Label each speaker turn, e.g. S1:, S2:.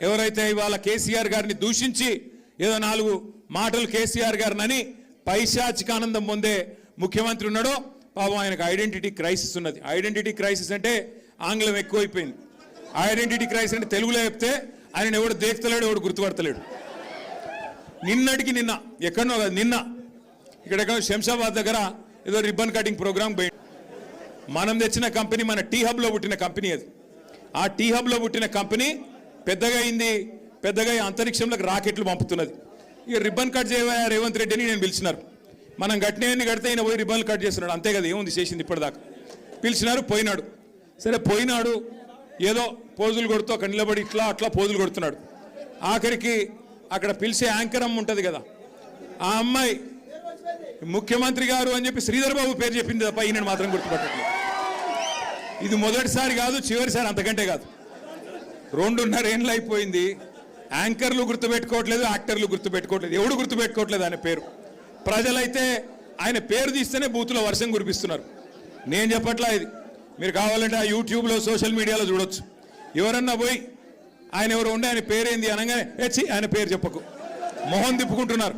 S1: ఎవరైతే ఇవాళ కేసీఆర్ గారిని దూషించి ఏదో 4 మాటలు కేసీఆర్ గారిని పైశాచిక ఆనందం పొందే ముఖ్యమంత్రి ఉన్నాడో పాపం ఆయనకు ఐడెంటిటీ క్రైసిస్ ఉన్నది. ఐడెంటిటీ క్రైసిస్ అంటే ఆంగ్లం ఎక్కువైపోయింది. ఐడెంటిటీ క్రైసిస్ అంటే తెలుగులో చెప్తే ఆయన ఎవడు దేక్తలేడు, ఎవడు గుర్తుపడతలేడు. నిన్నటికి నిన్న ఎక్కడనో కాదు, నిన్న ఇక్కడ శంషాబాద్ దగ్గర ఏదో రిబ్బన్ కటింగ్ ప్రోగ్రామ్ పోయింది. మనం తెచ్చిన కంపెనీ మన టీ హబ్లో పుట్టిన కంపెనీ అది. ఆ టీ హబ్లో పుట్టిన కంపెనీ పెద్దగా అయింది, పెద్దగా అంతరిక్షంలోకి రాకెట్లు పంపుతున్నది. ఇక రిబ్బన్ కట్ చేయవా రేవంత్ రెడ్డిని నేను పిలిచినారు. మనం గట్టినవన్నీ కడితే ఈయన పోయి రిబ్బన్లు కట్ చేస్తున్నాడు, అంతే కదా, ఏముంది చేసింది ఇప్పటిదాకా. పిలిచినారు, పోయినాడు. సరే పోయినాడు, ఏదో పోజులు కొడుతూ అక్కడ నిలబడి ఇట్లా అట్లా పోజులు కొడుతున్నాడు. ఆఖరికి అక్కడ పిలిచే యాంకర్ అమ్మ ఉంటుంది కదా, ఆ అమ్మాయి ముఖ్యమంత్రి గారు అని చెప్పి శ్రీధర్ బాబు పేరు చెప్పింది తప్ప ఈయన మాత్రం గుర్తుపట్టట్లేదు. ఇది మొదటిసారి కాదు, చివరిసారి అంతకంటే కాదు. 2.5 ఏళ్ళు అయిపోయింది. యాంకర్లు గుర్తుపెట్టుకోవట్లేదు, యాక్టర్లు గుర్తుపెట్టుకోవట్లేదు, ఎవడు గుర్తుపెట్టుకోవట్లేదు ఆయన పేరు. ప్రజలైతే ఆయన పేరు తీస్తేనే బూతులో వర్షం కురిపిస్తున్నారు. నేను చెప్పట్లా ఇది, మీరు కావాలంటే ఆ యూట్యూబ్లో సోషల్ మీడియాలో చూడొచ్చు. ఎవరన్నా పోయి ఆయన ఎవరు ఉండే ఆయన పేరేంది అనగానే ఆయన పేరు చెప్పకు, ముఖం తిప్పుకుంటున్నారు.